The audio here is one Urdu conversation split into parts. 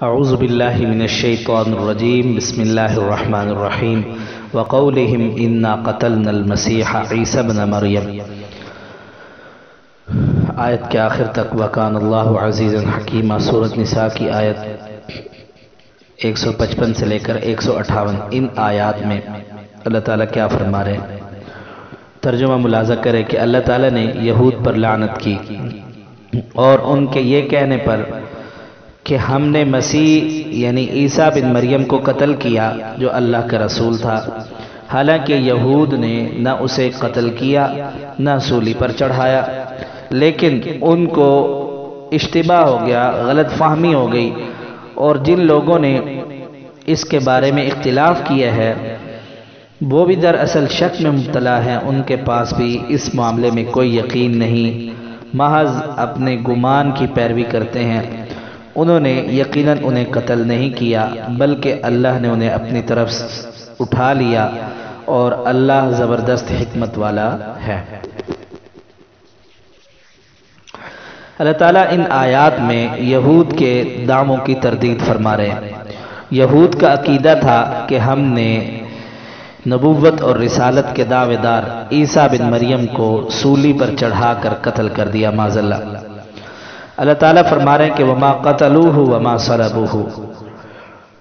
اعوذ باللہ من الشیطان الرجیم بسم اللہ الرحمن الرحیم وقولہم انا قتلنا المسیح عیسی ابن مریم۔ آیت کے آخر تک وکان اللہ عزیزا حکیما، سورۃ نساء کی آیت 155 سے لے کر 158، ان آیات میں اللہ تعالیٰ کیا فرما رہے ہیں؟ ترجمہ ملاحظہ کرے کہ اللہ تعالیٰ نے یہود پر لعنت کی اور ان کے یہ کہنے پر کہ ہم نے مسیح یعنی عیسیٰ بن مریم کو قتل کیا جو اللہ کا رسول تھا، حالانکہ یہود نے نہ اسے قتل کیا نہ سولی پر چڑھایا، لیکن ان کو اشتباہ ہو گیا، غلط فہمی ہو گئی، اور جن لوگوں نے اس کے بارے میں اختلاف کیا ہے وہ بھی دراصل شک میں مبتلا ہیں، ان کے پاس بھی اس معاملے میں کوئی یقین نہیں، محض اپنے گمان کی پیروی کرتے ہیں۔ انہوں نے یقیناً انہیں قتل نہیں کیا بلکہ اللہ نے انہیں اپنی طرف اٹھا لیا، اور اللہ زبردست حکمت والا ہے۔ اللہ تعالیٰ ان آیات میں یہود کے دعووں کی تردید فرما رہے ہیں۔ یہود کا عقیدہ تھا کہ ہم نے نبوت اور رسالت کے دعوے دار عیسیٰ بن مریم کو سولی پر چڑھا کر قتل کر دیا، معاذ اللہ۔ اللہ تعالیٰ فرما رہے ہیں کہ وما قتلوہ وما صلبوہ،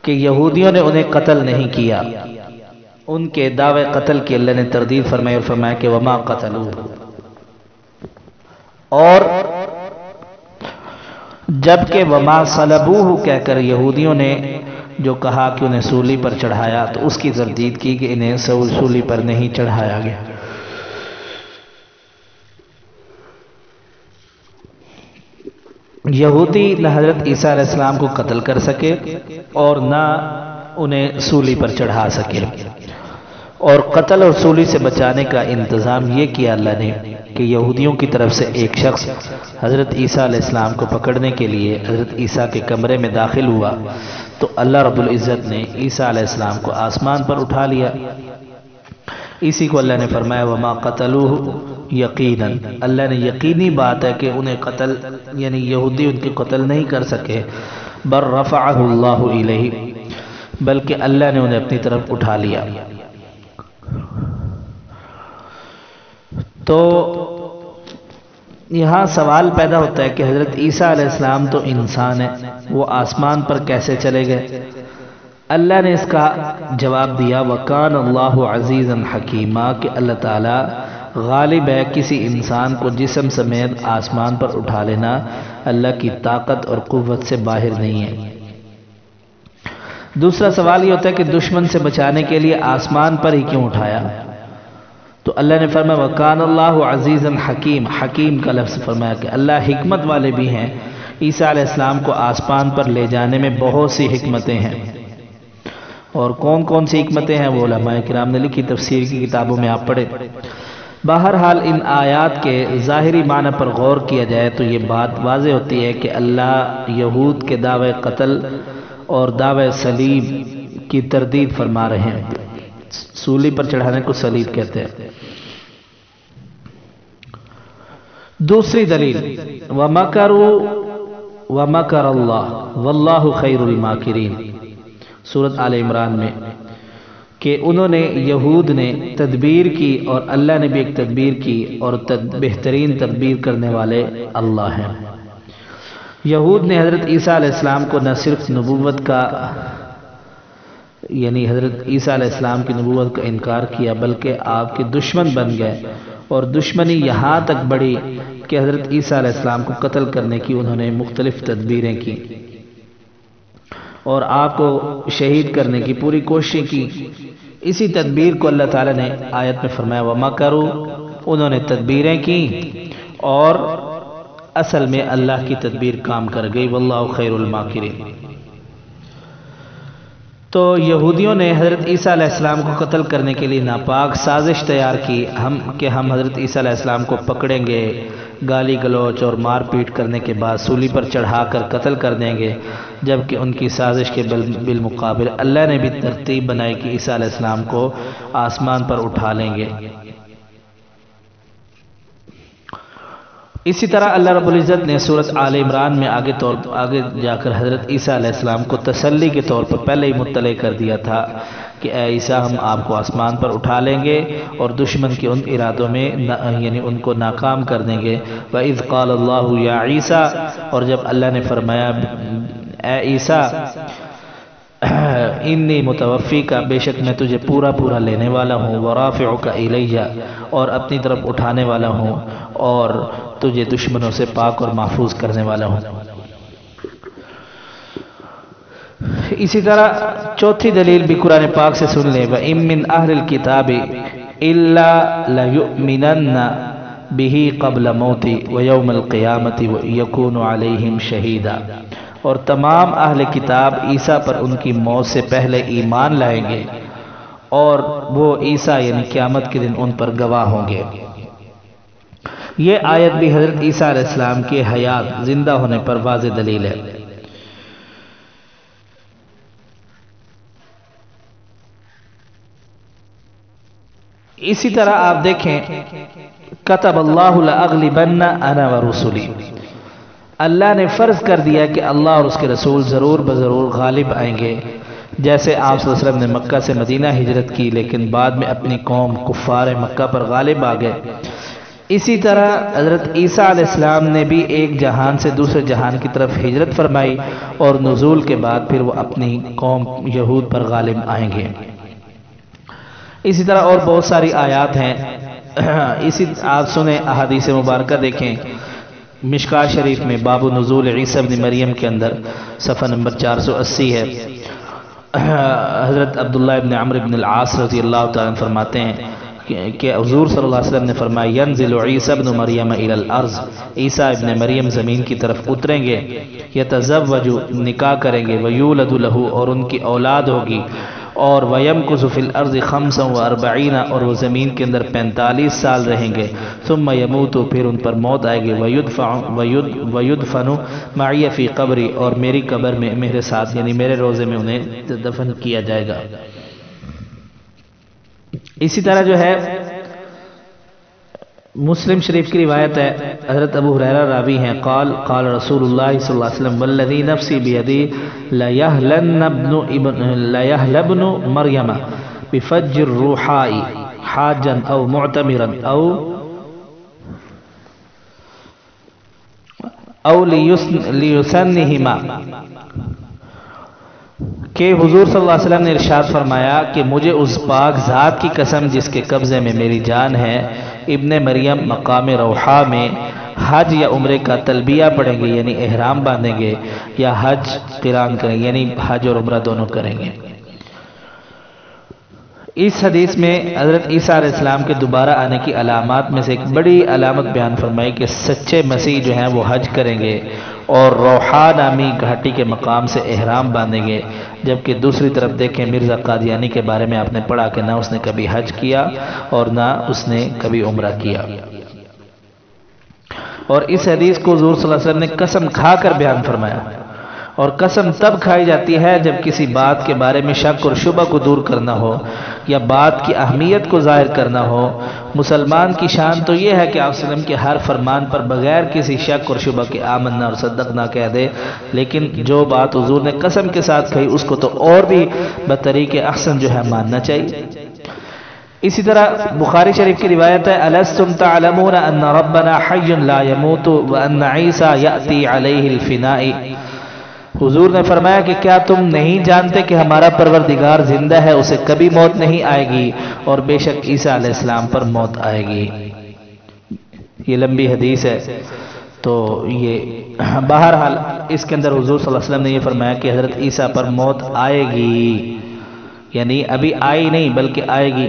کہ یہودیوں نے انہیں قتل نہیں کیا، ان کے دعوے قتل کی اللہ نے تردید فرمائی اور فرمایا کہ وما قتلوہ، اور جبکہ وما صلبوہ کہہ کر یہودیوں نے جو کہا کہ انہیں سولی پر چڑھایا تو اس کی تردید کی کہ انہیں سولی پر نہیں چڑھایا گیا۔ یہودی نہ حضرت عیسیٰ علیہ السلام کو قتل کر سکے اور نہ انہیں سولی پر چڑھا سکے، اور قتل اور سولی سے بچانے کا انتظام یہ کیا اللہ نے کہ یہودیوں کی طرف سے ایک شخص حضرت عیسیٰ علیہ السلام کو پکڑنے کے لیے حضرت عیسیٰ کے کمرے میں داخل ہوا تو اللہ رب العزت نے عیسیٰ علیہ السلام کو آسمان پر اٹھا لیا۔ اسی کو اللہ نے فرمایا وما قتلوہ یقیناً، اللہ نے یقینی بات ہے کہ انہیں قتل یعنی یہودی ان کے قتل نہیں کر سکے، بل رفعہ اللہ الیہ، بلکہ اللہ نے انہیں اپنی طرف اٹھا لیا۔ تو یہاں سوال پیدا ہوتا ہے کہ حضرت عیسیٰ علیہ السلام تو انسان ہے، وہ آسمان پر کیسے چلے گئے؟ اللہ نے اس کا جواب دیا وَكَانَ اللَّهُ عَزِيزًا حَكِيمًا، کہ اللہ تعالیٰ غالب ہے، کسی انسان کو جسم سمیت آسمان پر اٹھا لینا اللہ کی طاقت اور قوت سے باہر نہیں ہے۔ دوسرا سوال یہ ہوتا ہے کہ دشمن سے بچانے کے لیے آسمان پر ہی کیوں اٹھایا؟ تو اللہ نے فرمایا وَكَانَ اللَّهُ عَزِيزًا حَكِيمًا، حکیم کا لفظ فرمایا کہ اللہ حکمت والے بھی ہیں، عیسیٰ علیہ السلام کو آسمان پر لے جانے میں بہت سی حکمتیں ہیں، اور کون کون سی حکمتیں ہیں وہ علماء کرام نے لکھی، تفسیر کی کتابوں میں آپ پڑھیں۔ بہرحال ان آیات کے ظاہری معنی پر غور کیا جائے تو یہ بات واضح ہوتی ہے کہ اللہ یہود کے دعوے قتل اور دعوے صلیب کی تردید فرما رہے ہیں۔ سولی پر چڑھانے کو صلیب کہتے ہیں۔ دوسری دلیل وَمَكَرُوا وَمَكَرَ اللَّهُ وَاللَّهُ خَيْرُ الْمَاكِرِينَ، سورۃ آل عمران میں، کہ انہوں نے یہود نے تدبیر کی اور اللہ نے بھی ایک تدبیر کی، اور بہترین تدبیر کرنے والے اللہ ہیں۔ یہود نے حضرت عیسیٰ علیہ السلام کو نہ صرف نبوت کا یعنی حضرت عیسیٰ علیہ السلام کی نبوت کا انکار کیا بلکہ آپ کے دشمن بن گئے، اور دشمنی یہاں تک بڑھی کہ حضرت عیسیٰ علیہ السلام کو قتل کرنے کی انہوں نے مختلف تدبیریں کی اور آپ کو شہید کرنے کی پوری کوشش کی۔ اسی تدبیر کو اللہ تعالیٰ نے آیت میں فرمایا وَمَكَرُوا، انہوں نے تدبیریں کی اور اصل میں اللہ کی تدبیر کام کر گئی، وَاللَّهُ خَيْرُ الْمَاكِرِينَ۔ تو یہودیوں نے حضرت عیسیٰ علیہ السلام کو قتل کرنے کے لیے ناپاک سازش تیار کی کہ ہم حضرت عیسیٰ علیہ السلام کو پکڑیں گے، گالی گلوچ اور مار پیٹ کرنے کے بعد سولی پر چڑھا کر قتل کر دیں گے، جبکہ ان کی سازش کے بالمقابل اللہ نے بھی ترتیب بنائی کہ عیسیٰ علیہ السلام کو آسمان پر اٹھا لیں گے۔ اسی طرح اللہ رب العزت نے سورۃ آل عمران میں آگے جا کر حضرت عیسیٰ علیہ السلام کو تسلی کے طور پر پہلے ہی مطلع کر دیا تھا کہ اے عیسیٰ ہم آپ کو آسمان پر اٹھا لیں گے اور دشمن کے ان ارادوں میں یعنی ان کو ناکام کر دیں گے۔ وَإِذْ قَالَ اللَّهُ يَا عِيسَىٰ، اور جب اللہ نے فرمایا اے عیسیٰ انی متوفی کا، بے شک میں تجھے پورا لینے والا ہوں، ورافعک الیہ، اور اپنی طرف اٹھانے والا ہوں، اور تجھے دشمنوں سے پاک اور محفوظ کرنے والا ہوں۔ اسی طرح چوتھی دلیل بھی قرآن پاک سے سن لیں، وَإِن مِّنْ أَهْلِ الْكِتَابِ إِلَّا لَيُؤْمِنَنَّ بِهِ قَبْلَ مَوْتِهِ وَيَوْمَ الْقِيَامَةِ وَيَكُونُ عَلَيْهِمْ شَهِيدًا، اور تمام اہل کتاب عیسیٰ پر ان کی موت سے پہلے ایمان لائیں گے اور وہ عیسیٰ یعنی قیامت کے دن ان پر گواہ ہوں گے۔ یہ آیت بھی حضرت عیسیٰ علیہ السلام کے حیات زندہ ہونے پر واضح دلیل ہے۔ اسی طرح آپ دیکھیں کتب اللہ لأغلبن انا ورسلی، اللہ نے فرض کر دیا کہ اللہ اور اس کے رسول ضرور بضرور غالب آئیں گے۔ جیسے آپ صلی اللہ علیہ وسلم نے مکہ سے مدینہ ہجرت کی لیکن بعد میں اپنی قوم کفار مکہ پر غالب آ گئے، اسی طرح حضرت عیسیٰ علیہ السلام نے بھی ایک جہان سے دوسرے جہان کی طرف ہجرت فرمائی اور نزول کے بعد پھر وہ اپنی قوم یہود پر غالب آئیں گے۔ اسی طرح اور بہت ساری آیات ہیں، آپ سنیں احادیث مبارکہ دیکھیں۔ مشکاہ شریف میں باب نزول عیسیٰ ابن مریم کے اندر صفحہ نمبر 480 ہے، حضرت عبداللہ ابن عمرو ابن العاص رضی اللہ تعالیٰ عنہ فرماتے ہیں کہ حضور صلی اللہ علیہ وسلم نے فرمایا ینزل عیسیٰ ابن مریم الی الارض، عیسیٰ ابن مریم زمین کی طرف اتریں گے، یتزوج نکاح کریں گے، ویولد لہ اور ان کی اولاد ہوگی، اور وَيَمْكُثُ فِي الْأَرْضِ 45 اور وہ زمین کے اندر 45 سال رہیں گے، ثم يموت پھر ان پر موت آئے گی، وَيُدْفَنُ مَعِيَ فِي قَبْرِ اور میری قبر میں میرے ساتھ یعنی میرے روزے میں انہیں دفن کیا جائے گا۔ اسی طرح جو ہے مسلم شریف کی روایت ہے، حضرت ابو ہریرہ راوی ہیں، قال رسول اللہ صلی اللہ علیہ وسلم والذی نفسی بیدی لیہل ابن مریم بفج الروحاء حاجا او معتمرا او لیسنہما، کہ حضور صلی اللہ علیہ وسلم نے ارشاد فرمایا کہ مجھے اس پاک ذات کی قسم جس کے قبضے میں میری جان ہے، ابن مریم مقام روحا میں حج یا عمرے کا تلبیہ پڑھیں گے یعنی احرام باندھیں گے، یا حج قران کریں گے یعنی حج اور عمرہ دونوں کریں گے۔ اس حدیث میں حضرت عیسیٰ علیہ السلام کے دوبارہ آنے کی علامات میں سے ایک بڑی علامت بیان فرمائی کہ سچے مسیح جو ہیں وہ حج کریں گے اور روحا نامی گھاٹی کے مقام سے احرام باندھیں گے، جبکہ دوسری طرف دیکھیں مرزا قادیانی کے بارے میں آپ نے پڑھا کہ نہ اس نے کبھی حج کیا اور نہ اس نے کبھی عمرہ کیا۔ اور اس حدیث کو حضور صلی اللہ علیہ وسلم نے قسم کھا کر بیان فرمایا، اور قسم تب کھائی جاتی ہے جب کسی بات کے بارے میں شک اور شبہ کو دور کرنا ہو یا بات کی اہمیت کو ظاہر کرنا ہو۔ مسلمان کی شان تو یہ ہے کہ آپ صلی اللہ علیہ وسلم کے ہر فرمان پر بغیر کسی شک اور شبہ کے آمنا اور صدقنا کہہ دے، لیکن جو بات حضور نے قسم کے ساتھ کہی اس کو تو اور بھی بطریق احسن جو ہے ماننا چاہیے۔ اسی طرح بخاری شریف کی روایت ہے الستم تعلمون ان ربنا حی لا يموت وان عیسیٰ یأتی علیہ الفناء، حضور نے فرمایا کہ کیا تم نہیں جانتے کہ ہمارا پروردگار زندہ ہے، اسے کبھی موت نہیں آئے گی، اور بے شک عیسیٰ علیہ السلام پر موت آئے گی۔ یہ لمبی حدیث ہے، تو یہ بہرحال اس کے اندر حضور صلی اللہ علیہ وسلم نے یہ فرمایا کہ حضرت عیسیٰ پر موت آئے گی، یعنی ابھی آئی نہیں بلکہ آئے گی۔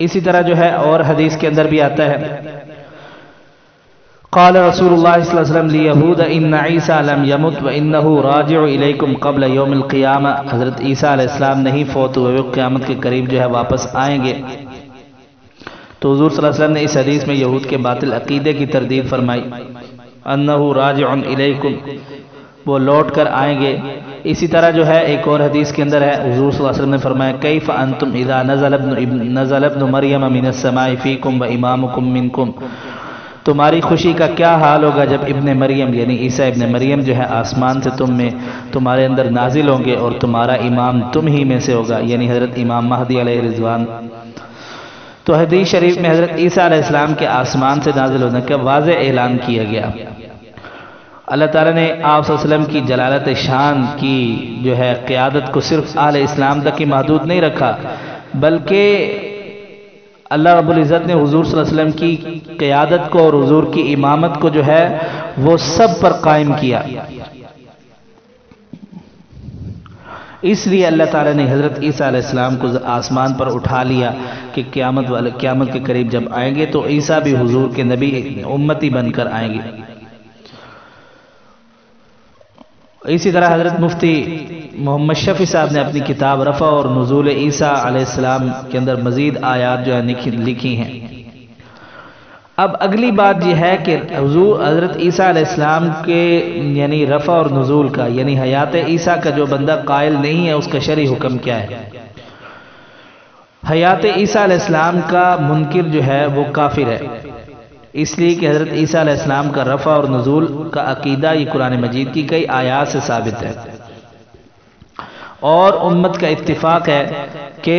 اسی طرح جو ہے اور حدیث کے اندر بھی آتا ہے قال رسول اللہ صلی اللہ علیہ وسلم لیہود ان عیسیٰ لم یمت وانہ راجع الیکم قبل یوم القیامہ، حضرت عیسیٰ علیہ السلام نہیں فوت ہوئے، وہ قیامت کے قریب جو ہے واپس آئیں گے۔ تو حضور صلی اللہ علیہ وسلم نے اس حدیث میں یہود کے باطل عقیدے کی تردید فرمائی، انہ راجع الیکم، وہ لوٹ کر آئیں گے۔ اسی طرح جو ہے ایک اور حدیث کے اندر ہے حضور صلی اللہ علیہ وسلم نے فرمایا کیف انتم اذا نزل ابن مریم من السماء فیکم و امامکم منکم، تمہاری خوشی کا کیا حال ہوگا جب ابن مریم یعنی عیسیٰ ابن مریم جو ہے آسمان سے تمہارے اندر نازل ہوں گے اور تمہارا امام تم ہی میں سے ہوگا، یعنی حضرت امام مہدی علیہ رضوان۔ تو حدیث شریف میں حضرت عیسیٰ علیہ السلام کے آسمان سے نازل ہونے کا واضح اعلان کیا گیا۔ اللہ تعالیٰ نے آپ صلی اللہ علیہ وسلم کی جلالت شان کی جو ہے قیادت کو صرف اہل اسلام تک ہی محدود نہیں رکھا، بلکہ اللہ رب العزت نے حضور صلی اللہ علیہ وسلم کی قیادت کو اور حضور کی امامت کو جو ہے وہ سب پر قائم کیا۔ اس لیے اللہ تعالیٰ نے حضرت عیسیٰ علیہ السلام کو آسمان پر اٹھا لیا کہ قیامت کے قریب جب آئیں گے تو عیسیٰ بھی حضور کے نبی امتی بن کر آئیں گے۔ اسی طرح حضرت مفتی محمد شفیع صاحب نے اپنی کتاب رفع اور نزول عیسیٰ علیہ السلام کے اندر مزید آیات جو ہے لکھی ہیں۔ اب اگلی بات یہ ہے کہ حضرت عیسیٰ علیہ السلام کے یعنی رفع اور نزول کا یعنی حیات عیسیٰ کا جو بندہ قائل نہیں ہے اس کا شرعی حکم کیا ہے؟ حیات عیسیٰ علیہ السلام کا منکر جو ہے وہ کافر ہے، اس لیے کہ حضرت عیسیٰ علیہ السلام کا رفع اور نزول کا عقیدہ یہ قرآن مجید کی کئی آیات سے ثابت ہے، اور امت کا اتفاق ہے کہ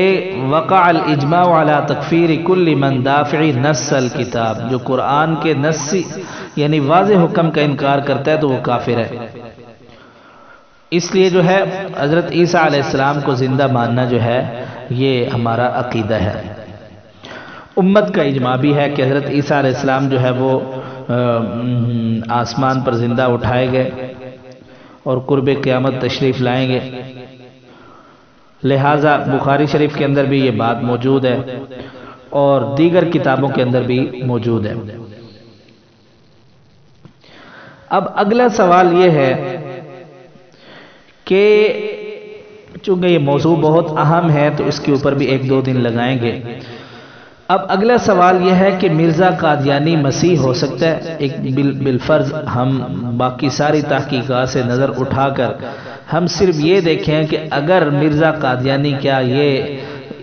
وقع الاجماع علی تکفیر کل من دافع نص الکتاب، جو قرآن کے نص یعنی واضح حکم کا انکار کرتا ہے تو وہ کافر ہے۔ اس لیے جو ہے حضرت عیسیٰ علیہ السلام کو زندہ ماننا جو ہے یہ ہمارا عقیدہ ہے۔ امت کا اجماع بھی ہے کہ حضرت عیسیٰ علیہ السلام جو ہے وہ آسمان پر زندہ اٹھائے گئے اور قرب قیامت تشریف لائیں گے، لہٰذا بخاری شریف کے اندر بھی یہ بات موجود ہے اور دیگر کتابوں کے اندر بھی موجود ہے۔ اب اگلا سوال یہ ہے کہ چونکہ یہ موضوع بہت اہم ہے تو اس کے اوپر بھی 1-2 دن لگائیں گے۔ اب اگلا سوال یہ ہے کہ مرزا قادیانی مسیح ہو سکتا ہے؟ ایک بالفرض ہم باقی ساری تحقیقات سے نظر اٹھا کر ہم صرف یہ دیکھیں کہ اگر مرزا قادیانی کیا یہ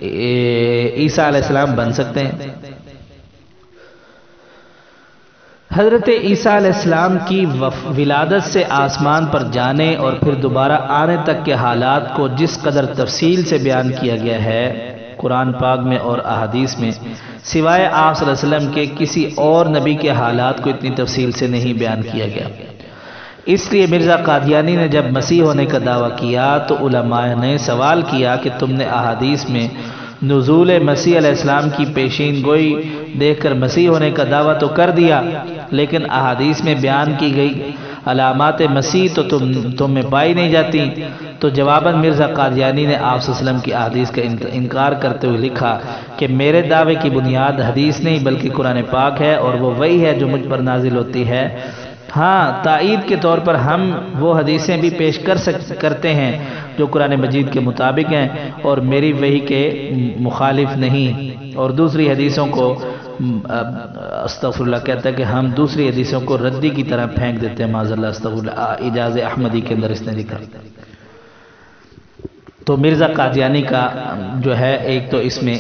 عیسیٰ علیہ السلام بن سکتے ہیں؟ حضرت عیسیٰ علیہ السلام کی ولادت سے آسمان پر جانے اور پھر دوبارہ آنے تک کے حالات کو جس قدر تفصیل سے بیان کیا گیا ہے قرآن پاک میں اور احادیث میں، سوائے آپ صلی اللہ علیہ وسلم کے کسی اور نبی کے حالات کو اتنی تفصیل سے نہیں بیان کیا گیا۔ اس لیے مرزا قادیانی نے جب مسیح ہونے کا دعویٰ کیا تو علماء نے سوال کیا کہ تم نے احادیث میں نزول مسیح علیہ السلام کی پیشین گوئی دیکھ کر مسیح ہونے کا دعویٰ تو کر دیا، لیکن احادیث میں بیان کی گئی علامات مسیح تو تم میں پائی نہیں جاتی۔ تو جواباً مرزا قادیانی نے آپ صلی اللہ علیہ وسلم کی احادیث کا انکار کرتے ہوئے لکھا کہ میرے دعوے کی بنیاد حدیث نہیں بلکہ قرآن پاک ہے، اور وہ وہی ہے جو مجھ پر نازل ہوتی ہے۔ ہاں، تائید کے طور پر ہم وہ حدیثیں بھی پیش کرتے ہیں جو قرآن مجید کے مطابق ہیں اور میری وحی کے مخالف نہیں، اور دوسری حدیثوں کو استغفر اللہ کہتا ہے کہ ہم دوسری حدیثوں کو ردی کی طرح پھینک دیتے ہیں، معاذ اللہ استغفر اللہ۔ اجاز احمدی کے اندر اس نے لکھا۔ تو مرزا قادیانی کا جو ہے ایک تو اس میں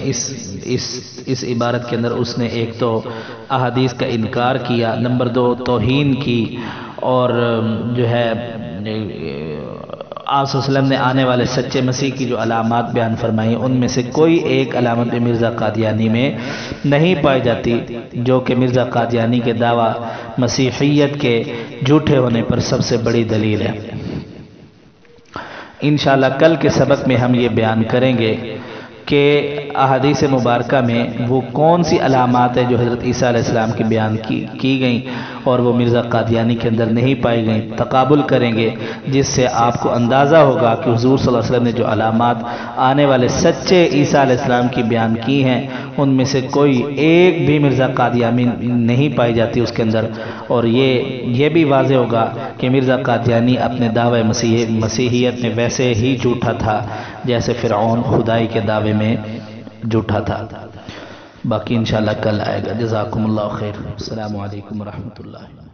اس عبارت کے اندر اس نے ایک تو احادیث کا انکار کیا، نمبر 2 توہین کی، اور جو ہے آپ صلی اللہ علیہ وسلم نے آنے والے سچے مسیح کی جو علامات بیان فرمائی ان میں سے کوئی ایک علامت بھی مرزا قادیانی میں نہیں پائی جاتی، جو کہ مرزا قادیانی کے دعویٰ مسیحیت کے جھوٹے ہونے پر سب سے بڑی دلیل ہے۔ انشاءاللہ کل کے سبق میں ہم یہ بیان کریں گے کہ احادیث مبارکہ میں وہ کون سی علامات ہیں جو حضرت عیسیٰ علیہ السلام کی بیان کی گئیں اور وہ مرزا قادیانی کے اندر نہیں پائی گئیں، تقابل کریں گے، جس سے آپ کو اندازہ ہوگا کہ حضور صلی اللہ علیہ وسلم نے جو علامات آنے والے سچے عیسیٰ علیہ السلام کی بیان کی ہیں ان میں سے کوئی ایک بھی مرزا قادیانی نہیں پائی جاتی اس کے اندر، اور یہ بھی واضح ہوگا کہ مرزا قادیانی اپنے دعوے مسیحیت میں ویسے ہی جھوٹا تھا جیسے فرعون خدائی کے دعوے میں جھوٹا تھا۔ باقی انشاءاللہ کل آئے گا۔ جزاکم اللہ خیر۔ السلام علیکم ورحمۃ اللہ۔